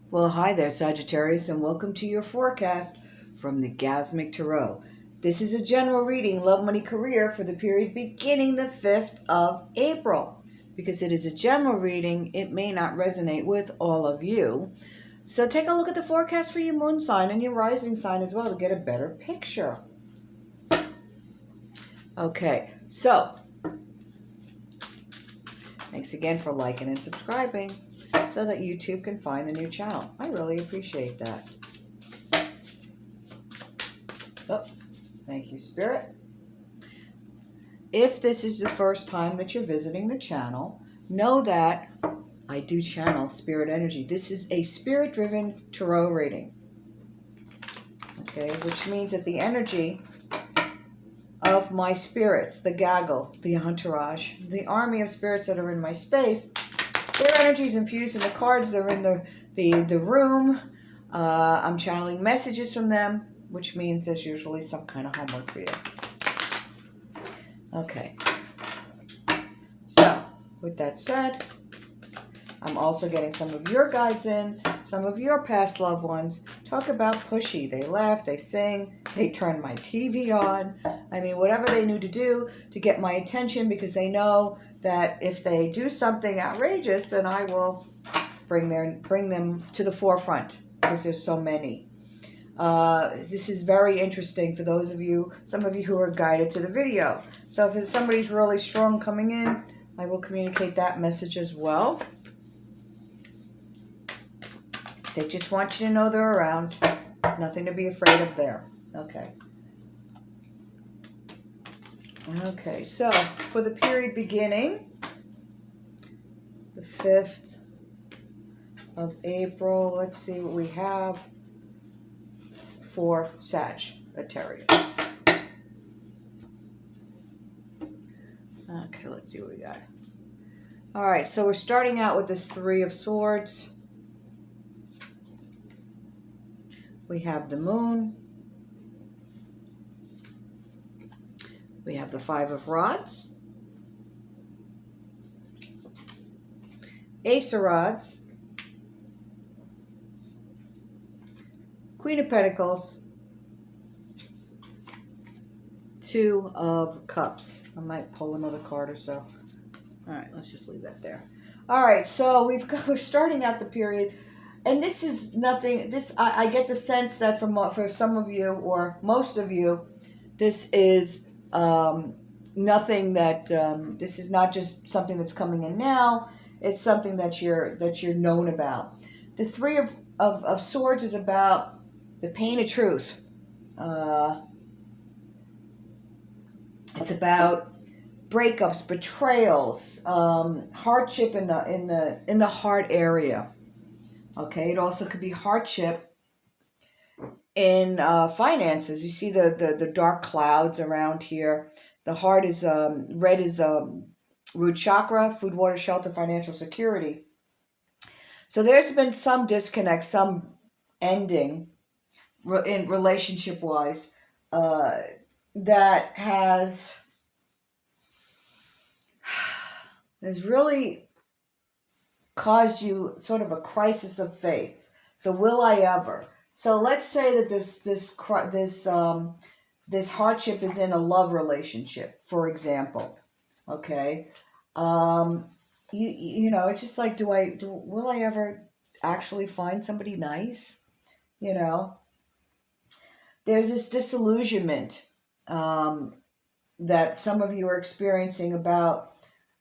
Well, hi there, Sagittarius, and welcome to your forecast from the Gasmic Tarot. This is a general reading, love, money, career for the period beginning the 5th of April. Because it is a general reading, it may not resonate with all of you. So take a look at the forecast for your moon sign and your rising sign as well to get a better picture. Okay, so thanks again for liking and subscribing so that YouTube can find the new channel. I really appreciate that. Oh, thank you, Spirit. If this is the first time that you're visiting the channel, know that I do channel spirit energy. This is a spirit-driven tarot reading. Okay, which means that the energy of my spirits, the gaggle, the entourage, the army of spirits that are in my space, their energy is infused in the cards. They're in the room. I'm channeling messages from them, which means there's usually some kind of homework for you. Okay. So, with that said, I'm also getting some of your guides in, some of your past loved ones. Talk about pushy. They laugh, they sing, they turn my TV on. I mean, whatever they need to do to get my attention, because they know that if they do something outrageous, then I will bring them to the forefront, because there's so many. This is very interesting for those of you, some of you who are guided to the video. So if somebody's really strong coming in, I will communicate that message as well. They just want you to know they're around. Nothing to be afraid of there. Okay. Okay, so for the period beginning, the 5th of April, let's see what we have for Sagittarius. Okay, let's see what we got. All right, so we're starting out with this 3 of Swords. We have the Moon. We have the 5 of Rods. Ace of Rods. Queen of Pentacles. 2 of Cups. I might pull another card or so. All right, let's just leave that there. All right, so we're starting out the period. And this is nothing, I get the sense that for some of you, or most of you, this is nothing that, this is not just something that's coming in now, it's something that you're known about. The 3 of Swords is about the pain of truth. It's about breakups, betrayals, hardship in the heart area. Okay, it also could be hardship in finances. You see the dark clouds around here. The heart is red is the root chakra, food, water, shelter, financial security. So there's been some disconnect, some ending in relationship-wise that has really caused you sort of a crisis of faith. The will I ever. So let's say that this hardship is in a love relationship, for example. Okay, you know, it's just like, will I ever actually find somebody nice? You know, there's this disillusionment that some of you are experiencing about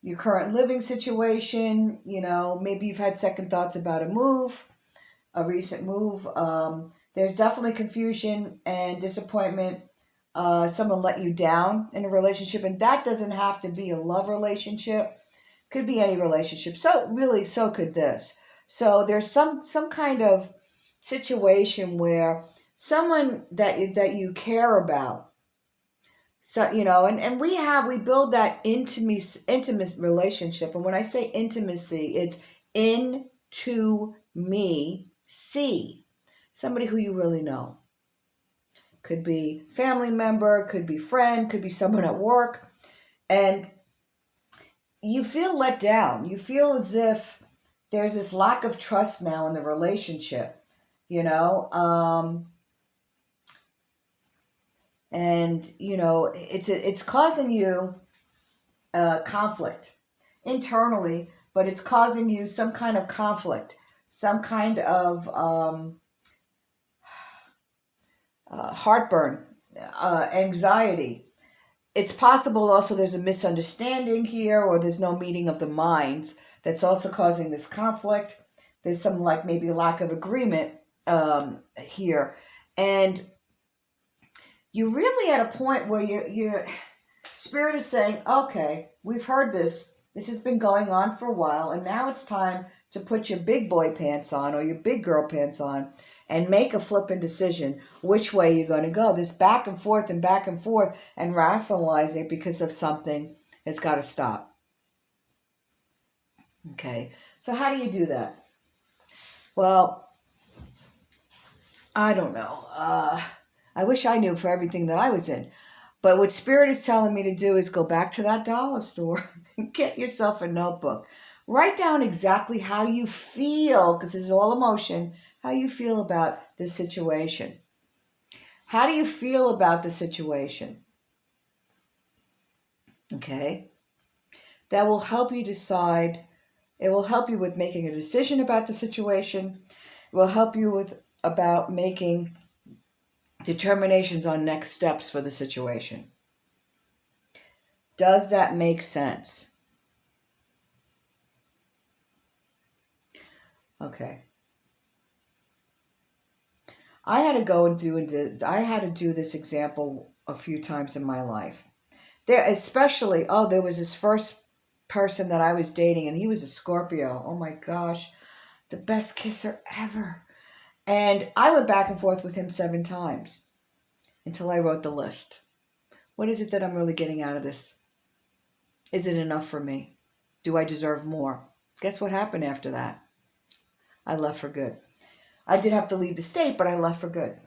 your current living situation. You know, maybe you've had second thoughts about a recent move. There's definitely confusion and disappointment. Someone let you down in a relationship, and that doesn't have to be a love relationship. Could be any relationship. So really, so could this. So there's some kind of situation where someone that you care about. So, you know, and we build that intimate relationship. And when I say intimacy, it's into me, see somebody who you really know. Could be family member, could be friend, could be someone at work. And you feel let down. You feel as if there's this lack of trust now in the relationship, you know, and you know it's causing you conflict internally, but it's causing you some kind of conflict, some kind of heartburn, anxiety. It's possible also there's a misunderstanding here, or there's no meeting of the minds that's also causing this conflict. There's some like maybe lack of agreement here. And you're really at a point where your spirit is saying, okay, we've heard this. This has been going on for a while, and now it's time to put your big boy pants on or your big girl pants on and make a flipping decision which way you're going to go. This back and forth and rationalizing because of something has got to stop. Okay, so how do you do that? Well, I don't know. I wish I knew for everything that I was in. But what Spirit is telling me to do is go back to that dollar store and get yourself a notebook. Write down exactly how you feel, because this is all emotion, how you feel about this situation. How do you feel about the situation? Okay? That will help you decide. It will help you with making a decision about the situation. It will help you about making determinations on next steps for the situation. Does that make sense? Okay. I had to do this example a few times in my life. There was this first person that I was dating, and he was a Scorpio. Oh my gosh, the best kisser ever. And I went back and forth with him 7 times until I wrote the list. What is it that I'm really getting out of this? Is it enough for me? Do I deserve more? Guess what happened after that? I left for good. I did have to leave the state, but I left for good.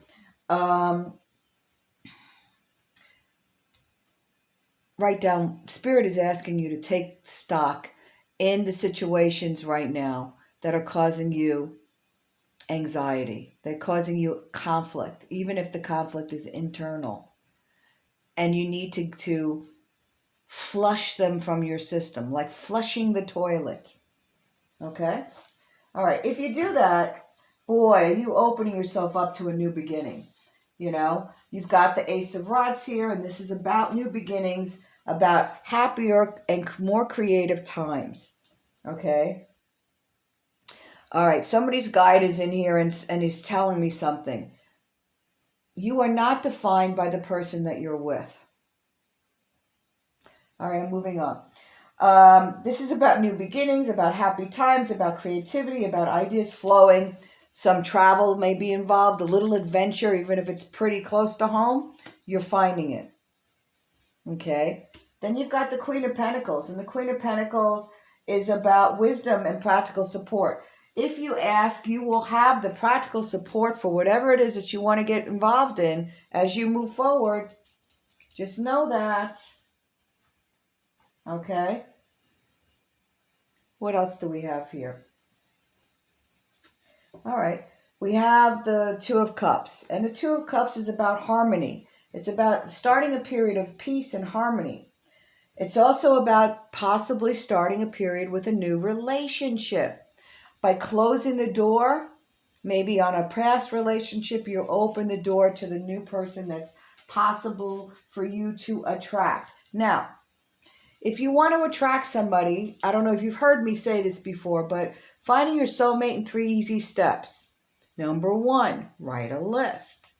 Write down, Spirit is asking you to take stock in the situations right now that are causing you anxiety. They're causing you conflict, even if the conflict is internal. And you need to flush them from your system, like flushing the toilet. Okay? All right. If you do that, boy, are you opening yourself up to a new beginning. You know, you've got the Ace of Rods here, and this is about new beginnings, about happier and more creative times. Okay? All right, somebody's guide is in here and is telling me something. You are not defined by the person that you're with. All right, I'm moving on. This is about new beginnings, about happy times, about creativity, about ideas flowing. Some travel may be involved, a little adventure, even if it's pretty close to home, you're finding it. Okay? Then you've got the Queen of Pentacles, and the Queen of Pentacles is about wisdom and practical support. If you ask, you will have the practical support for whatever it is that you want to get involved in as you move forward. Just know that. Okay? What else do we have here? All right. We have the Two of Cups. And the Two of Cups is about harmony. It's about starting a period of peace and harmony. It's also about possibly starting a period with a new relationship. By closing the door, maybe on a past relationship, you open the door to the new person that's possible for you to attract. Now, if you want to attract somebody, I don't know if you've heard me say this before, but finding your soulmate in 3 easy steps. Number 1, write a list.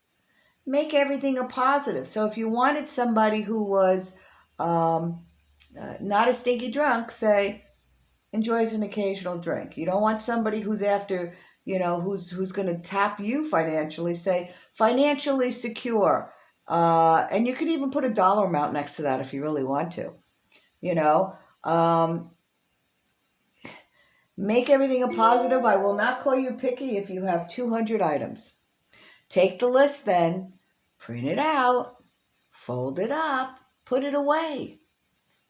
Make everything a positive. So if you wanted somebody who was not a stinky drunk, say, enjoys an occasional drink. You don't want somebody who's after, who's going to tap you financially. Say, financially secure. And you could even put a dollar amount next to that if you really want to. Make everything a positive. I will not call you picky if you have 200 items. Take the list then, print it out, fold it up, put it away.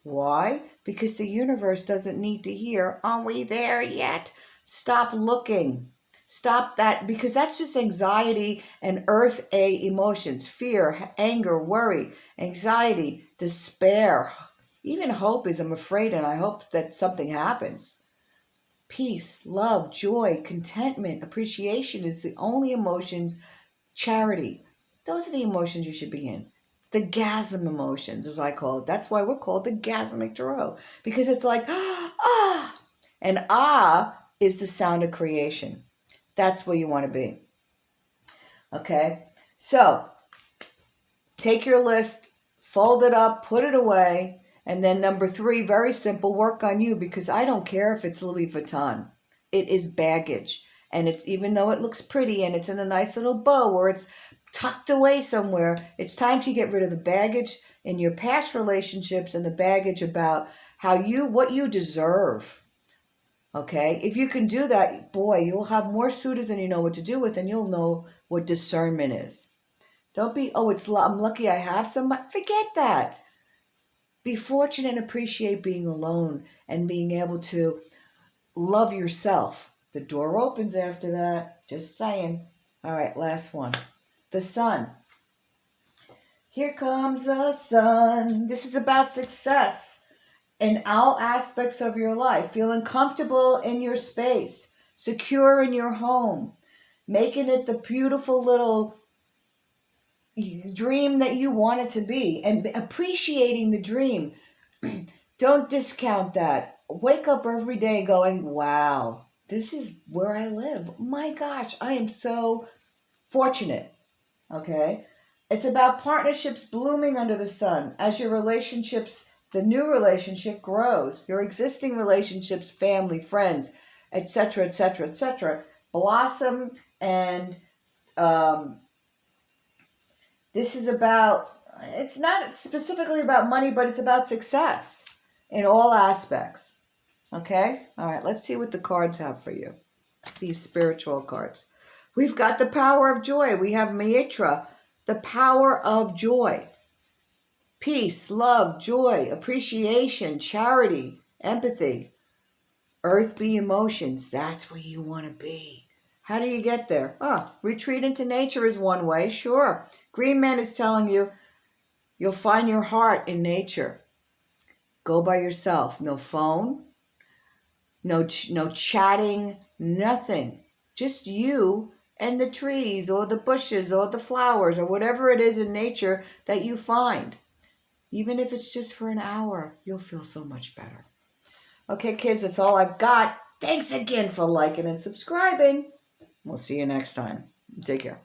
Why? Because the universe doesn't need to hear, are we there yet? Stop looking. Stop that, because that's just anxiety and earth A emotions. Fear, anger, worry, anxiety, despair. Even hope is, I'm afraid, and I hope that something happens. Peace, love, joy, contentment, appreciation is the only emotions. Charity. Those are the emotions you should be in. The gasm emotions, as I call it. That's why we're called the Gasmic Tarot. Because it's like, ah. And ah is the sound of creation. That's where you want to be. Okay? So, take your list, fold it up, put it away. And then number 3, very simple, work on you, because I don't care if it's Louis Vuitton. It is baggage. And it's, even though it looks pretty and it's in a nice little bow or it's tucked away somewhere, it's time to get rid of the baggage in your past relationships and the baggage about what you deserve. Okay? If you can do that, boy, you'll have more suitors than you know what to do with, and you'll know what discernment is. Don't be, I'm lucky I have somebody. Forget that. Be fortunate and appreciate being alone and being able to love yourself. The door opens after that. Just saying. All right, last one. The sun. Here comes the sun. This is about success in all aspects of your life. Feeling comfortable in your space. Secure in your home. Making it the beautiful little dream that you want it to be. And appreciating the dream. Don't discount that. Wake up every day going, wow, this is where I live. My gosh, I am so fortunate. Okay? It's about partnerships blooming under the sun. As your relationships, the new relationship grows. Your existing relationships, family, friends, etc., etc., etc., blossom. And this is about, it's not specifically about money, but it's about success in all aspects. Okay? All right, let's see what the cards have for you. These spiritual cards. We've got the power of joy. We have Mitra, the power of joy. Peace, love, joy, appreciation, charity, empathy. Earth B emotions. That's where you want to be. How do you get there? Retreat into nature is one way, sure. Green Man is telling you you'll find your heart in nature. Go by yourself. No phone, no chatting, nothing. Just you and the trees or the bushes or the flowers or whatever it is in nature that you find. Even if it's just for an hour, you'll feel so much better. Okay, kids, that's all I've got. Thanks again for liking and subscribing. We'll see you next time. Take care.